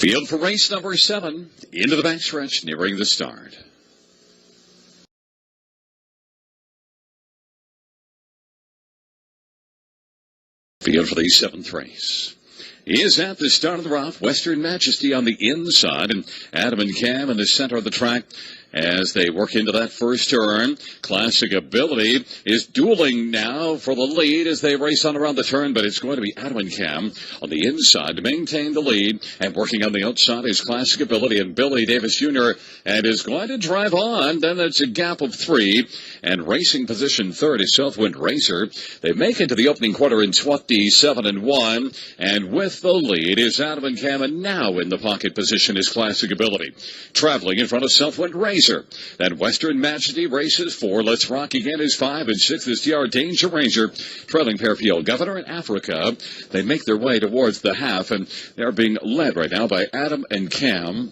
Field for race number 7, into the backstretch, nearing the start. Field for the 7th race is at the start of the route. Western Majesty on the inside, and Adam and Cam in the center of the track as they work into that first turn. Classic Ability is dueling now for the lead as they race on around the turn, but it's going to be Adam and Cam on the inside to maintain the lead, and working on the outside is Classic Ability and Billy Davis Jr. and is going to drive on. Then it's a gap of 3, and racing position 3rd is Southwind Racer. They make it to the opening quarter in 27-1, and with the lead is Adam and Cam, and now in the pocket position is Classic Ability. Traveling in front of Southwind Racer. Then Western Majesty races 4. Let's Rock Again is 5, and 6 is TR Danger Ranger. Trailing pair PL Governor and Africa. They make their way towards the half, and they're being led right now by Adam and Cam.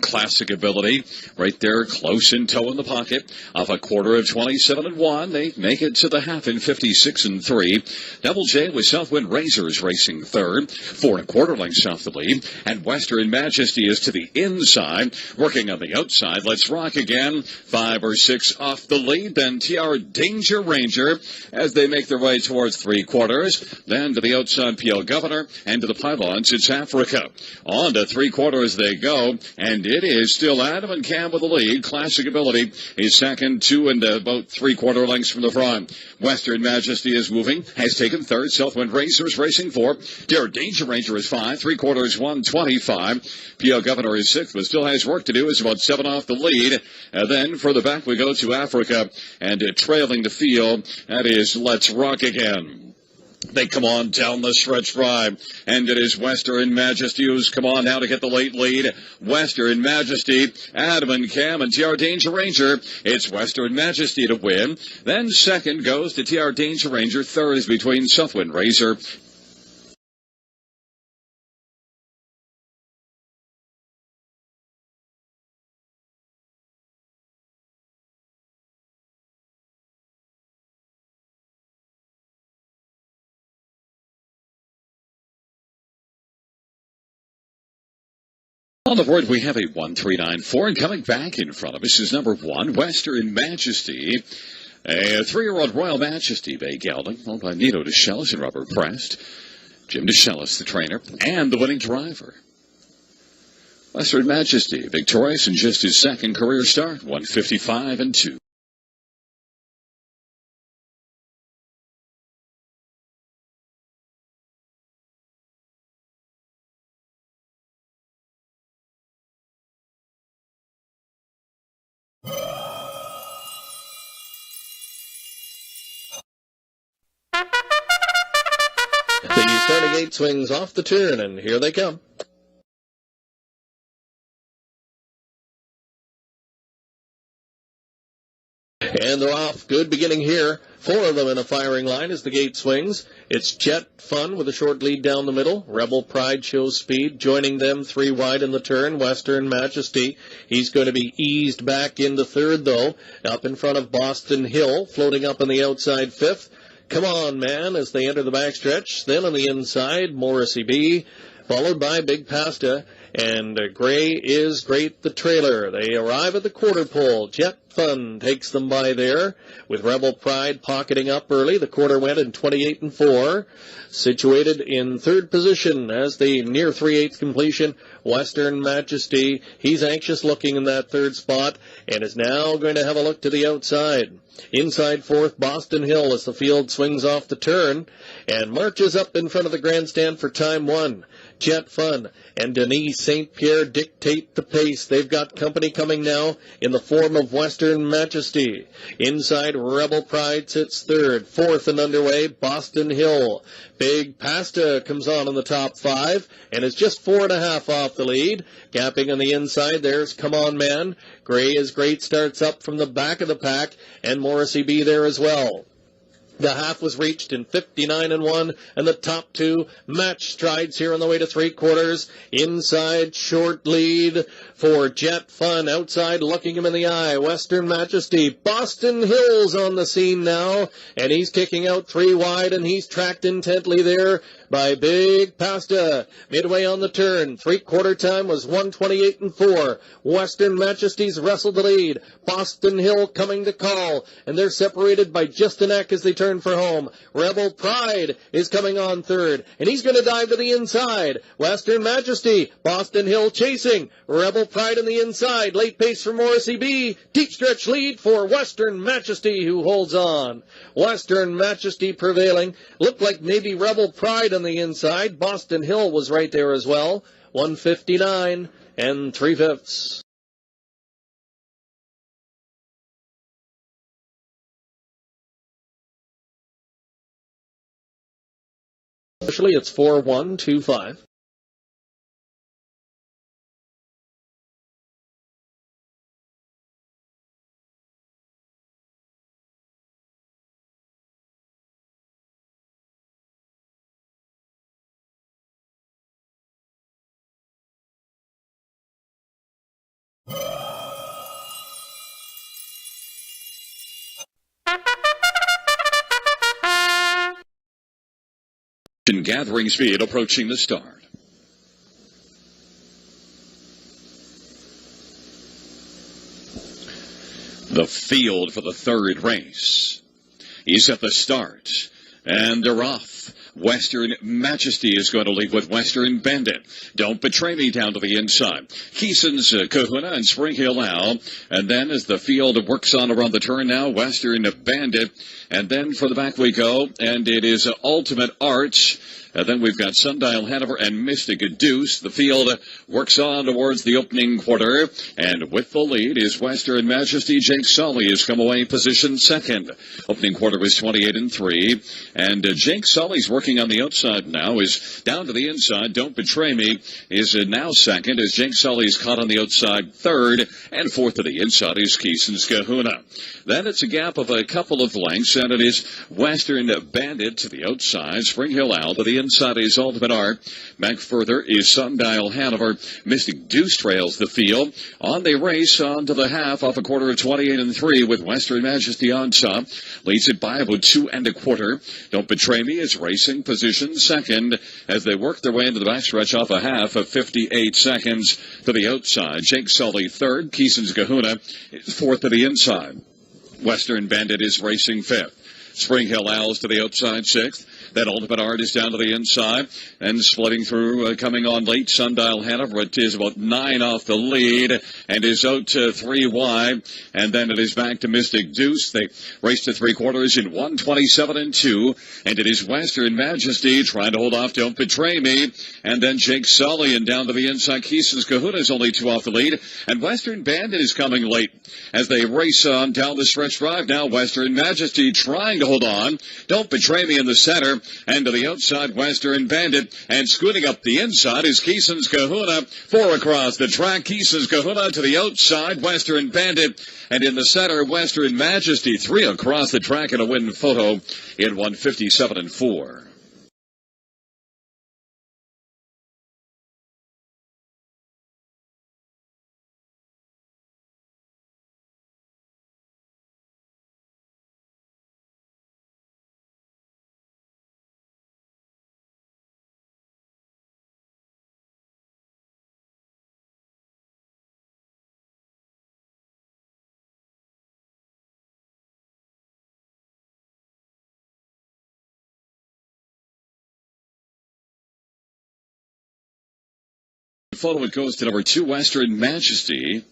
Classic Ability right there, close in tow in the pocket. Off a quarter of 27-1, they make it to the half in 56-3. Double J with Southwind Razors racing 3rd, 4 1/4 lengths off the lead. And Western Majesty is to the inside, working on the outside. Let's Rock Again, 5 or 6 off the lead. Then TR Danger Ranger as they make their way towards 3/4. Then to the outside PL Governor, and to the pylons it's Africa. On to 3/4 they go, and it is still Adam and Cam with the lead. Classic Ability is second, 2 and about 3/4 lengths from the front. Western Majesty is moving, has taken 3rd. Southwind Racers racing 4. TR Danger Ranger is 5, 3/4 125. PL Governor is 6th, but still has work to do. Is about 7 off the lead. And then further back we go to Africa, and trailing the field, that is Let's Rock Again. They come on down the stretch drive, and it is Western Majesty who's come on now to get the late lead. Western Majesty, Adam and Cam, and TR Danger Ranger. It's Western Majesty to win. Then second goes to TR Danger Ranger. 3rd is between Southwind Razor. On the board, we have a 1-3-9-4, and coming back in front of us is number 1, Western Majesty. A 3-year-old Royal Majesty Bay gelding, owned by Nito DeShellis and Robert Prest. Jim DeShellis, the trainer, and the winning driver. Western Majesty, victorious in just his 2nd career start, 155-2. The starting gate swings off the turn, and here they come. And they're off. Good beginning here. 4 of them in a firing line as the gate swings. It's Jet Fun with a short lead down the middle. Rebel Pride shows speed. Joining them 3 wide in the turn. Western Majesty. He's going to be eased back into 3rd, though. Up in front of Boston Hill. Floating up on the outside 5th. Come On Man as they enter the backstretch. Then on the inside, Morrissey B, followed by Big Pasta, and Gray is Great the trailer. They arrive at the quarter pole. Jet Fun takes them by there, with Rebel Pride pocketing up early. The quarter went in 28-4. Situated in 3rd position as they near 3/8 completion, Western Majesty. He's anxious looking in that 3rd spot, and is now going to have a look to the outside. Inside 4th, Boston Hill as the field swings off the turn and marches up in front of the grandstand for time 1. Jet Fun and Denise St. Pierre dictate the pace. They've got company coming now in the form of Western Majesty. Inside, Rebel Pride sits 3rd. 4th and underway, Boston Hill. Big Pasta comes on in the top 5 and is just 4.5 off the lead. Gapping on the inside, there's Come On Man. Gray is Great starts up from the back of the pack, and Morrissey B there as well. The half was reached in 59-1, and the top 2 match strides here on the way to 3/4. Inside, short lead for Jet Fun. Outside, looking him in the eye, Western Majesty. Boston Hill's on the scene now, and he's kicking out 3 wide, and he's tracked intently there by Big Pasta. Midway on the turn, 3/4 time was 1:28.4. Western Majesty's wrestled the lead. Boston Hill coming to call, and they're separated by just a neck as they turn for home. Rebel Pride is coming on third, and he's going to dive to the inside. Western Majesty, Boston Hill chasing. Rebel Pride on the inside. Late pace for Morrissey B. Deep stretch lead for Western Majesty, who holds on. Western Majesty prevailing. Looked like maybe Rebel Pride on the inside. Boston Hill was right there as well. 1:59 3/5. Officially, it's 4-1-2-5. Gathering speed approaching the start. The field for the third race is at the start, and they're off. Western Majesty is going to lead with Western Bandit. Don't Betray Me down to the inside. Keeson's Kahuna and Spring Hill now. And then as the field works on around the turn now, Western Bandit. And then for the back we go, and it is Ultimate Arts. And then we've got Sundial Hanover and Mystic Deuce. The field works on towards the opening quarter. And with the lead is Western Majesty. Jake Sully has come away position second. Opening quarter was 28-3. And Jake Sully's working on the outside now. Is down to the inside. Don't Betray Me is now second as Jake Sully's caught on the outside third. And fourth to the inside is Keeson's Kahuna. Then it's a gap of a couple of lengths. And it is Western Bandit to the outside. Spring Hill out to the inside is Ultimate Art. Back further is Sundial Hanover. Mystic Deuce trails the field. On the race on to the half off a quarter of 28-3 with Western Majesty on top. Leads it by about 2 1/4. Don't Betray Me is racing position second as they work their way into the backstretch off a half of 58 seconds to the outside. Jake Sully third. Keeson's Kahuna is fourth to the inside. Western Bandit is racing fifth. Spring Hill Owls to the outside sixth. Then Ultimate Art is down to the inside and splitting through, coming on late. Sundial Hanover, it is about 9 off the lead and is out to 3 wide. And then it is back to Mystic Deuce. They race to 3/4 in 1:27-2. And it is Western Majesty trying to hold off Don't Betray Me. And then Jake Sully and down to the inside. Keeson's Kahuna is only 2 off the lead. And Western Bandit is coming late as they race on down the stretch drive. Now Western Majesty trying to hold on. Don't Betray Me in the center. And to the outside, Western Bandit. And scooting up the inside is Keeson's Kahuna. 4 across the track. Keeson's Kahuna to the outside, Western Bandit. And in the center, Western Majesty. 3 across the track in a win photo in 1:57-4. Photo, it goes to number 2, Western Majesty.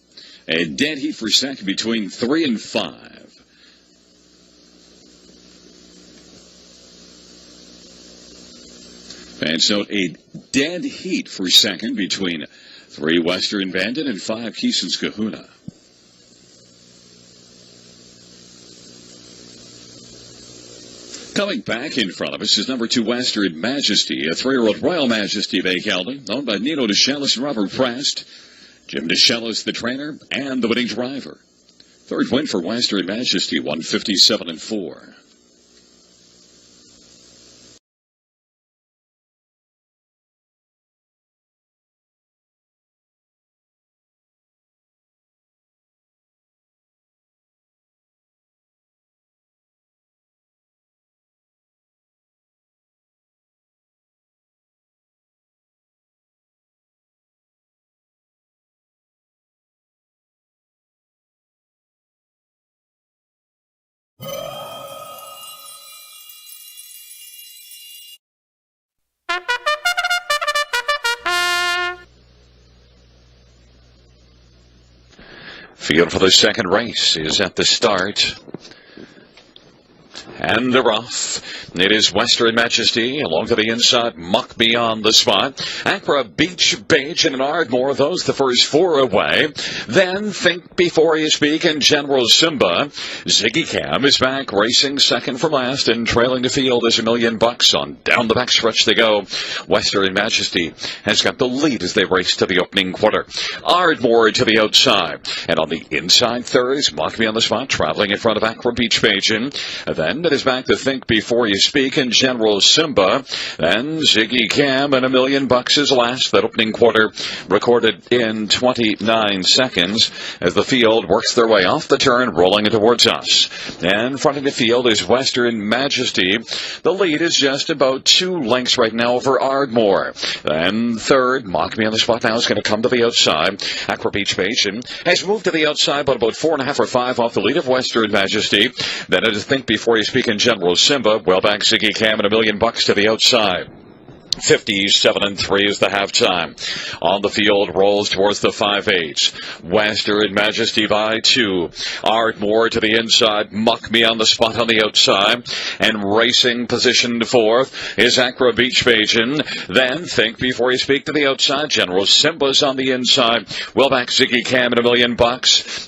A dead heat for second between 3 and 5. Fans note a dead heat for second between 3 Western Bandit and 5 Keeson's Kahuna. Coming back in front of us is number 2 Western Majesty, a 3-year-old Royal Majesty bay gelding, owned by Nino DeShellis and Robert Prest. Jim DeShellis, the trainer, and the winning driver. Third win for Western Majesty, 1:57-4. Field for the second race is at the start. And they're off. It is Western Majesty along to the inside, Muck beyond the spot. Accra, Beach, Bajan, and Ardmore, those the first four away. Then Think Before You Speak and General Simba. Ziggy Cam is back, racing second from last, and trailing the field is $1 million. On down the backstretch they go. Western Majesty has got the lead as they race to the opening quarter. Ardmore to the outside. And on the inside third is Muck beyond the spot, traveling in front of Accra, Beach, Bajan. Then it is back to Think Before You Speak and General Simba. Then Ziggy Cam and $1 million is last. That opening quarter recorded in 29 seconds as the field works their way off the turn, rolling towards us. And fronting the field is Western Majesty. The lead is just about 2 lengths right now over Ardmore. Then third, Mock Me on the Spot now is going to come to the outside. Accra Beach Bajan has moved to the outside, but about 4.5 or 5 off the lead of Western Majesty. Then it is Think Before You Speak in General Simba. Well back Ziggy Cam and $1 million to the outside. 57-3 is the halftime. On the field, rolls towards the 5/8. Western Majesty by 2. Ardmore to the inside. Muck Me on the spot on the outside. And racing positioned fourth is Accra Beach Bajan. Then Think Before You Speak to the outside. General Simba's on the inside. Well back Ziggy Cam and $1 million.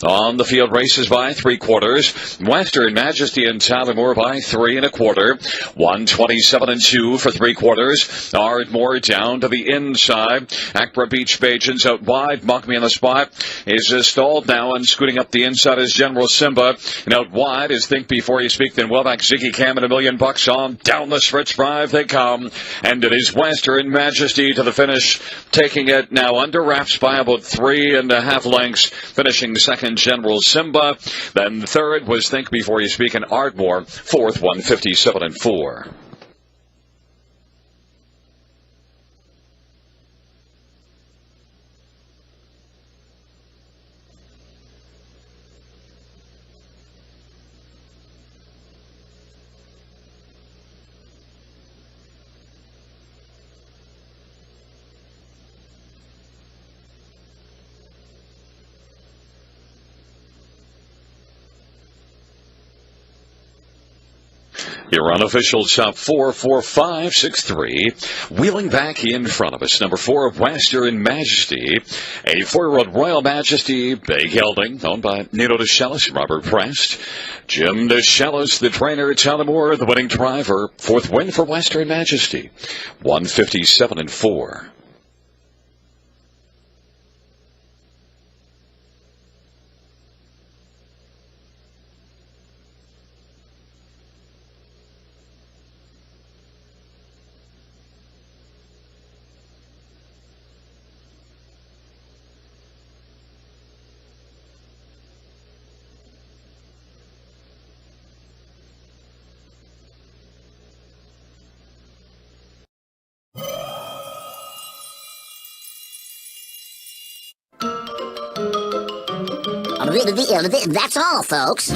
On the field, races by 3/4. Western Majesty and Tallimore by 3 1/4. 127-2 for 3/4. Ardmore down to the inside. Accra Beach Bajan's out wide. Muck Me on the spot is stalled now, and scooting up the inside is General Simba. And out wide is Think Before You Speak. Then well back Ziggy Cam and $1 million on. Down the stretch drive they come. And it is Western Majesty to the finish, taking it now under wraps by about 3.5 lengths. Finishing second, General Simba. Then third was Think Before You Speak, and Ardmore fourth, 157-4. Your unofficial top 4, 4, 5, 6, 3. Wheeling back in front of us, number 4, Western Majesty. A 4-year-old Royal Majesty, Bay Gelding, owned by Nino DeShellis and Robert Prest. Jim DeShellis, the trainer, Tallimore, the winning driver. Fourth win for Western Majesty, 157-4. That's all, folks.